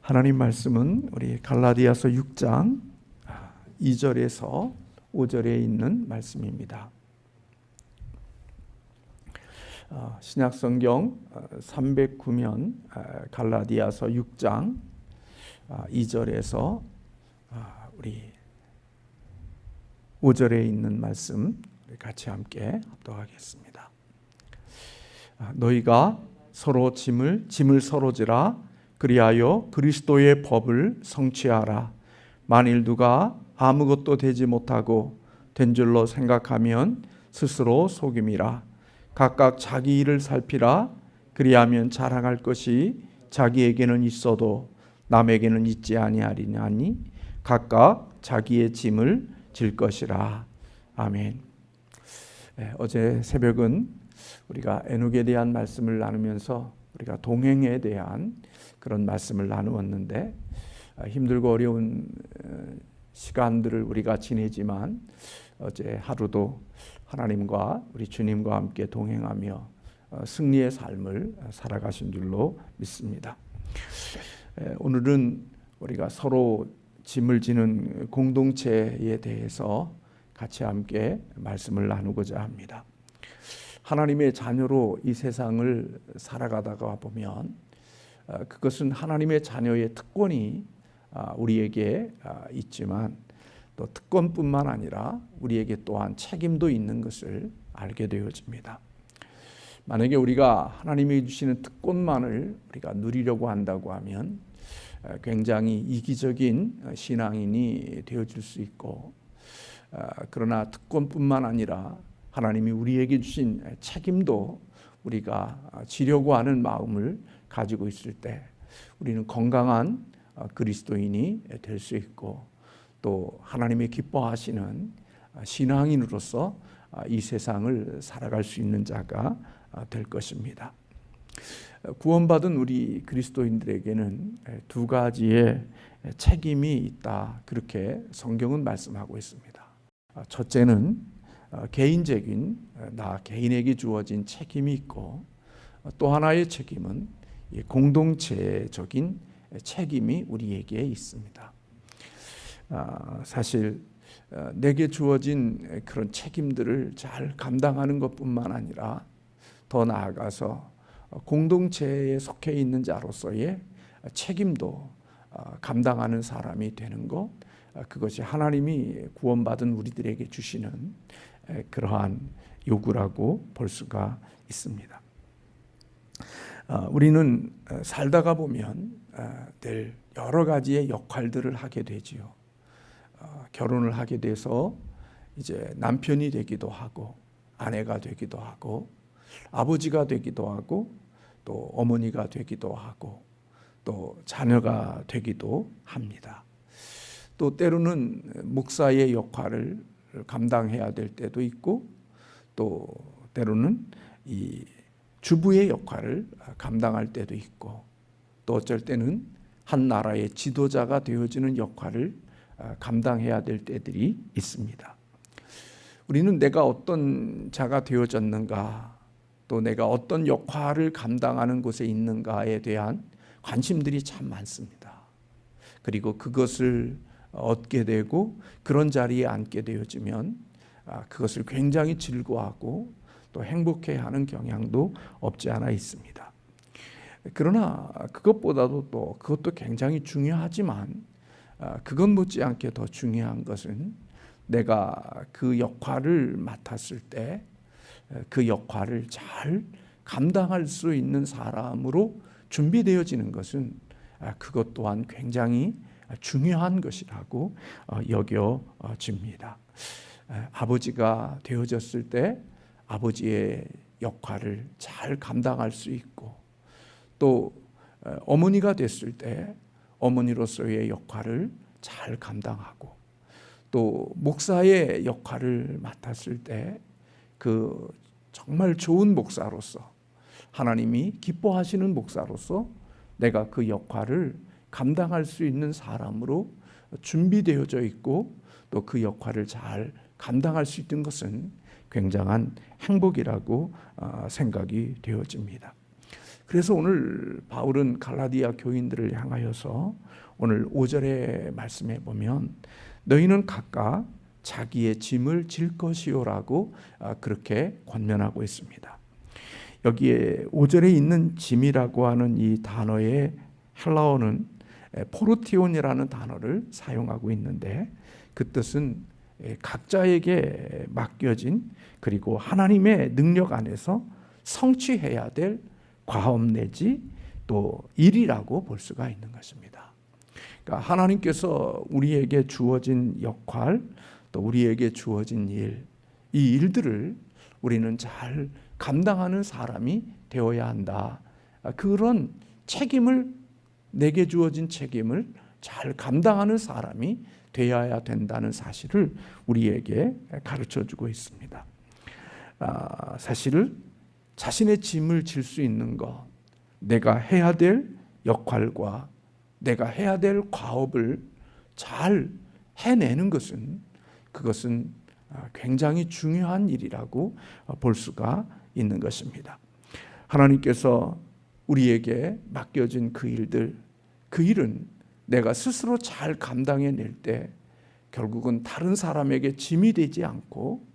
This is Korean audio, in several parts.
하나님 말씀은 우리 갈라디아서 6장 2절에서 5절에 있는 말씀입니다. 신약성경 309면 갈라디아서 6장 2절에서 우리 5절에 있는 말씀 같이 함께 합독하겠습니다. 너희가 서로 짐을 서로 지라 그리하여 그리스도의 법을 성취하라. 만일 누가 아무것도 되지 못하고 된 줄로 생각하면 스스로 속임이라. 각각 자기 일을 살피라. 그리하면 자랑할 것이 자기에게는 있어도 남에게는 있지 아니하리니 각각 자기의 짐을 질 것이라. 아멘. 어제 새벽은 우리가 에녹에 대한 말씀을 나누면서 우리가 동행에 대한 그런 말씀을 나누었는데, 힘들고 어려운 시간들을 우리가 지내지만 어제 하루도 하나님과 우리 주님과 함께 동행하며 승리의 삶을 살아가신 줄로 믿습니다. 오늘은 우리가 서로 짐을 지는 공동체에 대해서 같이 함께 말씀을 나누고자 합니다. 하나님의 자녀로 이 세상을 살아가다가 보면 그것은 하나님의 자녀의 특권이 우리에게 있지만 또 특권뿐만 아니라 우리에게 또한 책임도 있는 것을 알게 되어집니다. 만약에 우리가 하나님이 주시는 특권만을 우리가 누리려고 한다고 하면 굉장히 이기적인 신앙인이 되어질 수 있고, 그러나 특권뿐만 아니라 하나님이 우리에게 주신 책임도 우리가 지려고 하는 마음을 가지고 있을 때 우리는 건강한 그리스도인이 될 수 있고, 또 하나님의 기뻐하시는 신앙인으로서 이 세상을 살아갈 수 있는 자가 될 것입니다. 구원받은 우리 그리스도인들에게는 두 가지의 책임이 있다, 그렇게 성경은 말씀하고 있습니다. 첫째는 개인적인 나 개인에게 주어진 책임이 있고, 또 하나의 책임은 공동체적인 책임이 우리에게 있습니다. 사실 내게 주어진 그런 책임들을 잘 감당하는 것뿐만 아니라 더 나아가서 공동체에 속해 있는 자로서의 책임도 감당하는 사람이 되는 것, 그것이 하나님이 구원받은 우리들에게 주시는 그러한 요구라고 볼 수가 있습니다. 우리는 살다가 보면 늘 여러 가지의 역할들을 하게 되지요. 결혼을 하게 돼서 이제 남편이 되기도 하고, 아내가 되기도 하고, 아버지가 되기도 하고, 또 어머니가 되기도 하고, 또 자녀가 되기도 합니다. 또 때로는 목사의 역할을 감당해야 될 때도 있고, 또 때로는 이 주부의 역할을 감당할 때도 있고, 또 어쩔 때는 한 나라의 지도자가 되어지는 역할을 감당해야 될 때들이 있습니다. 우리는 내가 어떤 자가 되어졌는가, 또 내가 어떤 역할을 감당하는 곳에 있는가에 대한 관심들이 참 많습니다. 그리고 그것을 얻게 되고 그런 자리에 앉게 되어지면 그것을 굉장히 즐거워하고 또 행복해하는 경향도 없지 않아 있습니다. 그러나 그것보다도 또 그것도 굉장히 중요하지만 그것 못지않게 더 중요한 것은 내가 그 역할을 맡았을 때 그 역할을 잘 감당할 수 있는 사람으로 준비되어지는 것은 그것 또한 굉장히 중요한 것이라고 여겨집니다. 아버지가 되어졌을 때 아버지의 역할을 잘 감당할 수 있고, 또 어머니가 됐을 때 어머니로서의 역할을 잘 감당하고, 또 목사의 역할을 맡았을 때 그 정말 좋은 목사로서, 하나님이 기뻐하시는 목사로서 내가 그 역할을 감당할 수 있는 사람으로 준비되어져 있고, 또 그 역할을 잘 감당할 수 있는 것은 굉장한 행복이라고 생각이 되어집니다. 그래서 오늘 바울은 갈라디아 교인들을 향하여서 오늘 5절의 말씀에 보면 너희는 각각 자기의 짐을 질 것이요라고 그렇게 권면하고 있습니다. 여기에 5절에 있는 짐이라고 하는 이 단어의 헬라어는 포르티온이라는 단어를 사용하고 있는데 그 뜻은 각자에게 맡겨진 그리고 하나님의 능력 안에서 성취해야 될 과업 내지 또 일이라고 볼 수가 있는 것입니다. 그러니까 하나님께서 우리에게 주어진 역할 또 우리에게 주어진 일, 이 일들을 우리는 잘 감당하는 사람이 되어야 한다. 그런 책임을 내게 주어진 책임을 잘 감당하는 사람이 되어야 된다는 사실을 우리에게 가르쳐주고 있습니다. 사실 자신의 짐을 질 수 있는 것, 내가 해야 될 역할과 내가 해야 될 과업을 잘 해내는 것은 그것은 굉장히 중요한 일이라고 볼 수가 있는 것입니다. 하나님께서 우리에게 맡겨진 그 일들, 그 일은 내가 스스로 잘 감당해낼 때 결국은 다른 사람에게 짐이 되지 않고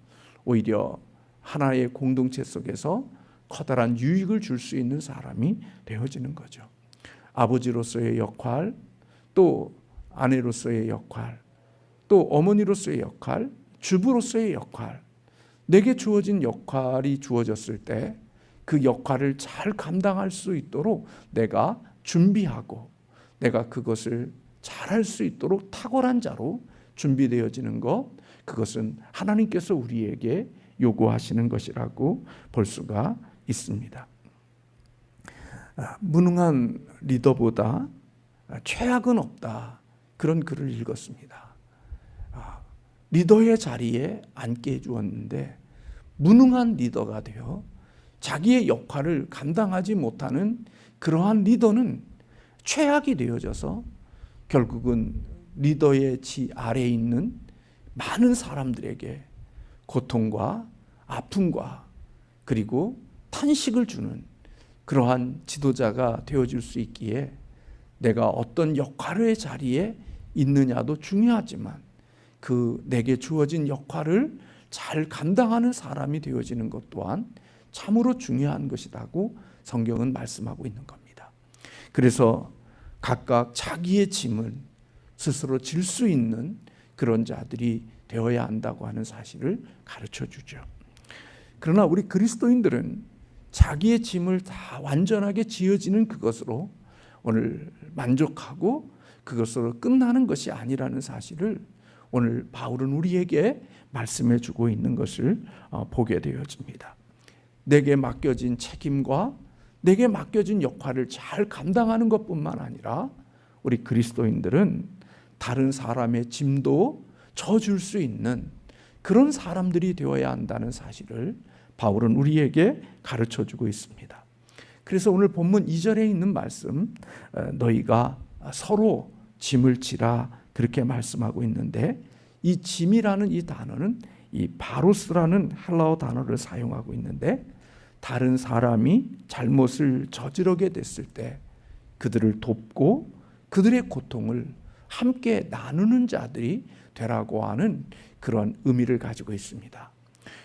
오히려 하나의 공동체 속에서 커다란 유익을 줄 수 있는 사람이 되어지는 거죠. 아버지로서의 역할, 또 아내로서의 역할, 또 어머니로서의 역할, 주부로서의 역할, 내게 주어진 역할이 주어졌을 때 그 역할을 잘 감당할 수 있도록 내가 준비하고 내가 그것을 잘할 수 있도록 탁월한 자로 준비되어지는 것, 그것은 하나님께서 우리에게 요구하시는 것이라고 볼 수가 있습니다. 무능한 리더보다 최악은 없다, 그런 글을 읽었습니다. 리더의 자리에 앉게 해주었는데 무능한 리더가 되어 자기의 역할을 감당하지 못하는 그러한 리더는 최악이 되어져서 결국은 리더의 아래에 있는 많은 사람들에게 고통과 아픔과 그리고 탄식을 주는 그러한 지도자가 되어질 수 있기에 내가 어떤 역할의 자리에 있느냐도 중요하지만 그 내게 주어진 역할을 잘 감당하는 사람이 되어지는 것 또한 참으로 중요한 것이라고 성경은 말씀하고 있는 겁니다. 그래서 각각 자기의 짐을 스스로 질 수 있는 그런 자들이 되어야 한다고 하는 사실을 가르쳐 주죠. 그러나 우리 그리스도인들은 자기의 짐을 다 완전하게 지어지는 그것으로 오늘 만족하고 그것으로 끝나는 것이 아니라는 사실을 오늘 바울은 우리에게 말씀해 주고 있는 것을 보게 되어집니다. 내게 맡겨진 책임과 내게 맡겨진 역할을 잘 감당하는 것뿐만 아니라 우리 그리스도인들은 다른 사람의 짐도 져줄 수 있는 그런 사람들이 되어야 한다는 사실을 바울은 우리에게 가르쳐주고 있습니다. 그래서 오늘 본문 2절에 있는 말씀, 너희가 서로 짐을 지라, 그렇게 말씀하고 있는데 이 짐이라는 이 단어는 이 바로스라는 헬라어 단어를 사용하고 있는데 다른 사람이 잘못을 저지르게 됐을 때 그들을 돕고 그들의 고통을 함께 나누는 자들이 되라고 하는 그런 의미를 가지고 있습니다.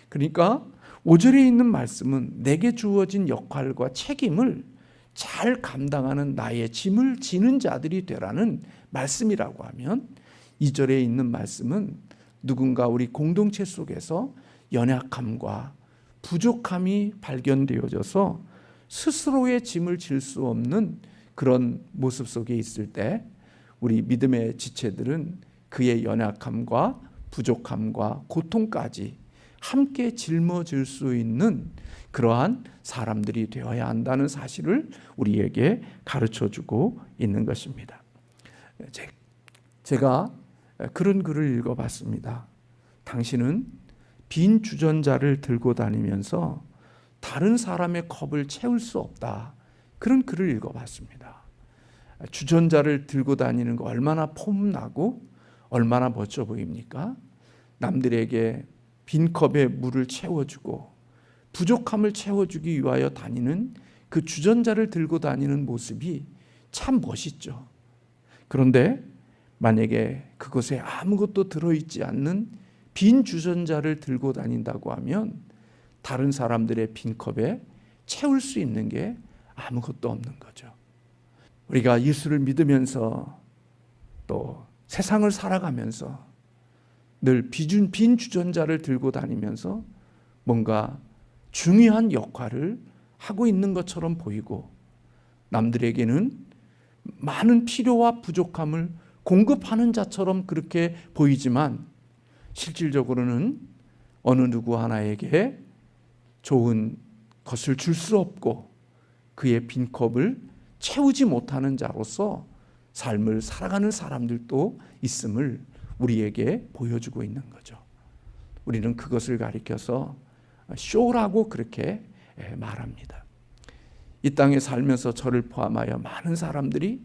그러니까 5절에 있는 말씀은 내게 주어진 역할과 책임을 잘 감당하는 나의 짐을 지는 자들이 되라는 말씀이라고 하면 2절에 있는 말씀은 누군가 우리 공동체 속에서 연약함과 부족함이 발견되어져서 스스로의 짐을 질 수 없는 그런 모습 속에 있을 때 우리 믿음의 지체들은 그의 연약함과 부족함과 고통까지 함께 짊어질 수 있는 그러한 사람들이 되어야 한다는 사실을 우리에게 가르쳐주고 있는 것입니다. 제가 그런 글을 읽어봤습니다. 당신은 빈 주전자를 들고 다니면서 다른 사람의 컵을 채울 수 없다, 그런 글을 읽어봤습니다. 주전자를 들고 다니는 거 얼마나 폼나고 얼마나 멋져 보입니까? 남들에게 빈 컵에 물을 채워주고 부족함을 채워주기 위하여 다니는 그 주전자를 들고 다니는 모습이 참 멋있죠. 그런데 만약에 그것에 아무것도 들어있지 않는 빈 주전자를 들고 다닌다고 하면 다른 사람들의 빈 컵에 채울 수 있는 게 아무것도 없는 거죠. 우리가 예수를 믿으면서 또 세상을 살아가면서 늘 빈 주전자를 들고 다니면서 뭔가 중요한 역할을 하고 있는 것처럼 보이고 남들에게는 많은 필요와 부족함을 공급하는 자처럼 그렇게 보이지만 실질적으로는 어느 누구 하나에게 좋은 것을 줄 수 없고 그의 빈 컵을 채우지 못하는 자로서 삶을 살아가는 사람들도 있음을 우리에게 보여주고 있는 거죠. 우리는 그것을 가리켜서 쇼라고 그렇게 말합니다. 이 땅에 살면서 저를 포함하여 많은 사람들이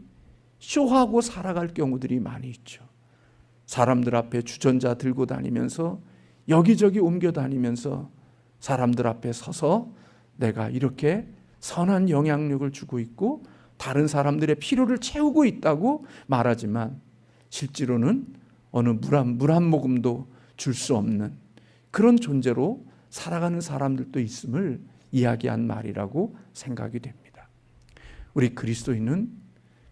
쇼하고 살아갈 경우들이 많이 있죠. 사람들 앞에 주전자 들고 다니면서 여기저기 옮겨 다니면서 사람들 앞에 서서 내가 이렇게 선한 영향력을 주고 있고 다른 사람들의 필요를 채우고 있다고 말하지만 실제로는 어느 물 한 모금도 줄 수 없는 그런 존재로 살아가는 사람들도 있음을 이야기한 말이라고 생각이 됩니다. 우리 그리스도인은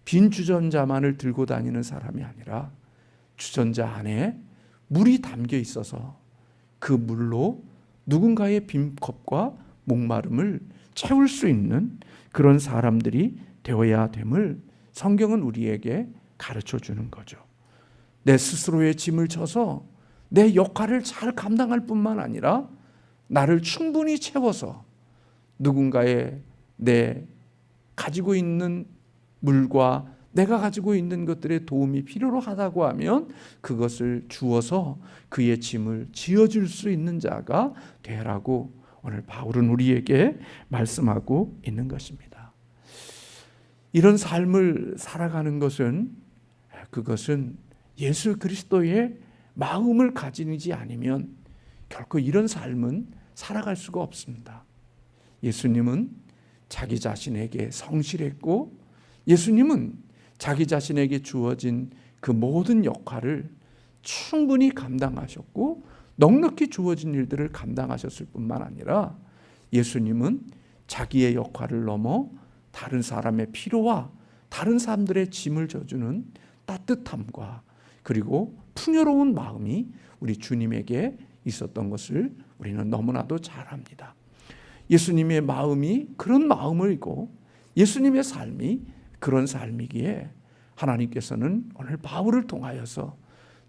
빈 주전자만을 들고 다니는 사람이 아니라 주전자 안에 물이 담겨 있어서 그 물로 누군가의 빈 컵과 목마름을 채울 수 있는 그런 사람들이 되어야 됨을 성경은 우리에게 가르쳐 주는 거죠. 내 스스로의 짐을 져서 내 역할을 잘 감당할 뿐만 아니라 나를 충분히 채워서 누군가의 내 가지고 있는 물과 내가 가지고 있는 것들의 도움이 필요로 하다고 하면 그것을 주어서 그의 짐을 지어줄 수 있는 자가 되라고 오늘 바울은 우리에게 말씀하고 있는 것입니다. 이런 삶을 살아가는 것은 그것은 예수 그리스도의 마음을 가지지 않으면 결코 이런 삶은 살아갈 수가 없습니다. 예수님은 자기 자신에게 성실했고 예수님은 자기 자신에게 주어진 그 모든 역할을 충분히 감당하셨고 넉넉히 주어진 일들을 감당하셨을 뿐만 아니라 예수님은 자기의 역할을 넘어 다른 사람의 필요와 다른 사람들의 짐을 져주는 따뜻함과 그리고 풍요로운 마음이 우리 주님에게 있었던 것을 우리는 너무나도 잘 압니다. 예수님의 마음이 그런 마음이고 예수님의 삶이 그런 삶이기에 하나님께서는 오늘 바울을 통하여서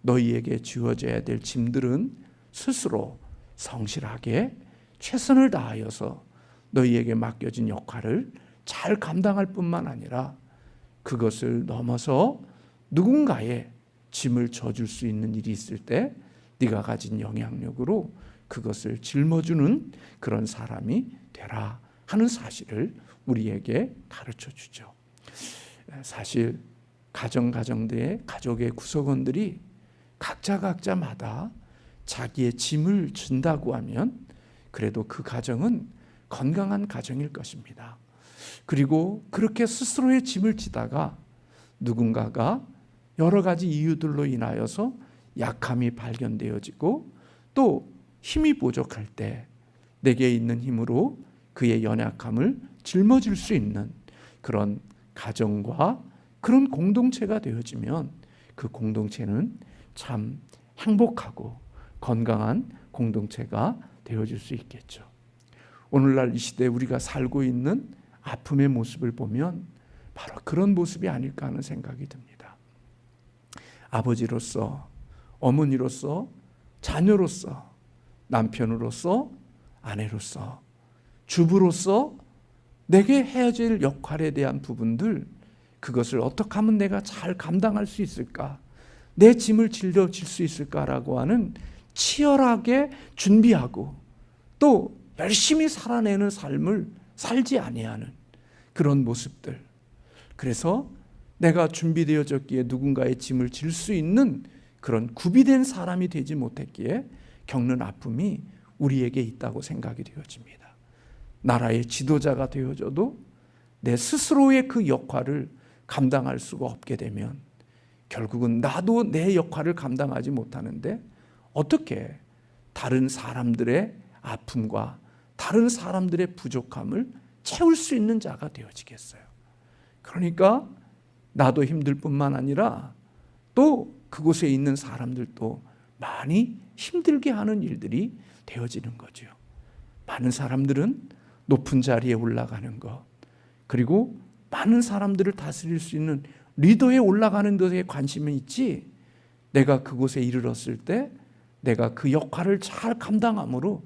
너희에게 주어져야 될 짐들은 스스로 성실하게 최선을 다하여서 너희에게 맡겨진 역할을 잘 감당할 뿐만 아니라 그것을 넘어서 누군가의 짐을 져줄 수 있는 일이 있을 때 네가 가진 영향력으로 그것을 짊어주는 그런 사람이 되라 하는 사실을 우리에게 가르쳐 주죠. 사실 가정의 가족의 구성원들이 각자마다 자기의 짐을 진다고 하면 그래도 그 가정은 건강한 가정일 것입니다. 그리고 그렇게 스스로의 짐을 지다가 누군가가 여러 가지 이유들로 인하여서 약함이 발견되어지고 또 힘이 부족할 때 내게 있는 힘으로 그의 연약함을 짊어질 수 있는 그런 가정과 그런 공동체가 되어지면 그 공동체는 참 행복하고 건강한 공동체가 되어질 수 있겠죠. 오늘날 이 시대에 우리가 살고 있는 아픔의 모습을 보면 바로 그런 모습이 아닐까 하는 생각이 듭니다. 아버지로서, 어머니로서, 자녀로서, 남편으로서, 아내로서, 주부로서 내게 해야 될 역할에 대한 부분들 그것을 어떻게 하면 내가 잘 감당할 수 있을까? 내 짐을 질 수 있을까라고 하는 치열하게 준비하고 또 열심히 살아내는 삶을 살지 아니하는 그런 모습들. 그래서 내가 준비되어졌기에 누군가의 짐을 질 수 있는 그런 구비된 사람이 되지 못했기에 겪는 아픔이 우리에게 있다고 생각이 되어집니다. 나라의 지도자가 되어져도 내 스스로의 그 역할을 감당할 수가 없게 되면 결국은 나도 내 역할을 감당하지 못하는데 어떻게 다른 사람들의 아픔과 다른 사람들의 부족함을 채울 수 있는 자가 되어지겠어요. 그러니까 나도 힘들 뿐만 아니라 또 그곳에 있는 사람들도 많이 힘들게 하는 일들이 되어지는 거죠. 많은 사람들은 높은 자리에 올라가는 것, 그리고 많은 사람들을 다스릴 수 있는 리더에 올라가는 것에 관심이 있지, 내가 그곳에 이르렀을 때 내가 그 역할을 잘 감당함으로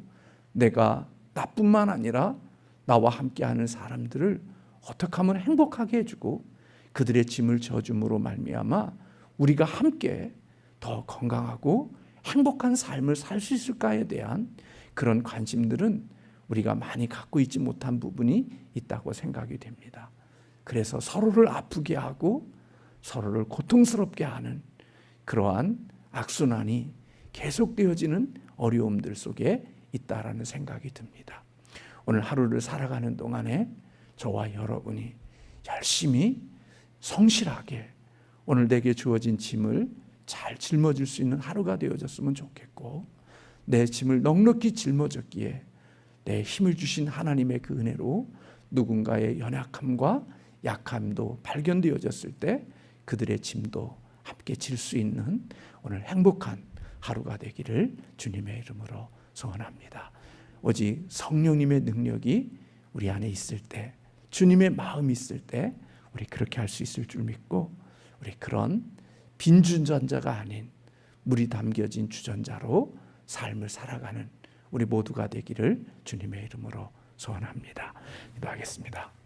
내가 나뿐만 아니라 나와 함께하는 사람들을 어떻게 하면 행복하게 해주고 그들의 짐을 져줌으로 말미암아 우리가 함께 더 건강하고 행복한 삶을 살 수 있을까에 대한 그런 관심들은 우리가 많이 갖고 있지 못한 부분이 있다고 생각이 됩니다. 그래서 서로를 아프게 하고 서로를 고통스럽게 하는 그러한 악순환이 계속되어지는 어려움들 속에 있다라는 생각이 듭니다. 오늘 하루를 살아가는 동안에 저와 여러분이 열심히 성실하게 오늘 내게 주어진 짐을 잘 짊어질 수 있는 하루가 되어졌으면 좋겠고, 내 짐을 넉넉히 짊어졌기에 내 힘을 주신 하나님의 그 은혜로 누군가의 연약함과 약함도 발견되어졌을 때 그들의 짐도 함께 질 수 있는 오늘 행복한 하루가 되기를 주님의 이름으로 소원합니다. 오직 성령님의 능력이 우리 안에 있을 때, 주님의 마음이 있을 때 우리 그렇게 할 수 있을 줄 믿고, 우리 그런 빈주전자가 아닌 물이 담겨진 주전자로 삶을 살아가는 우리 모두가 되기를 주님의 이름으로 소원합니다. 기도하겠습니다.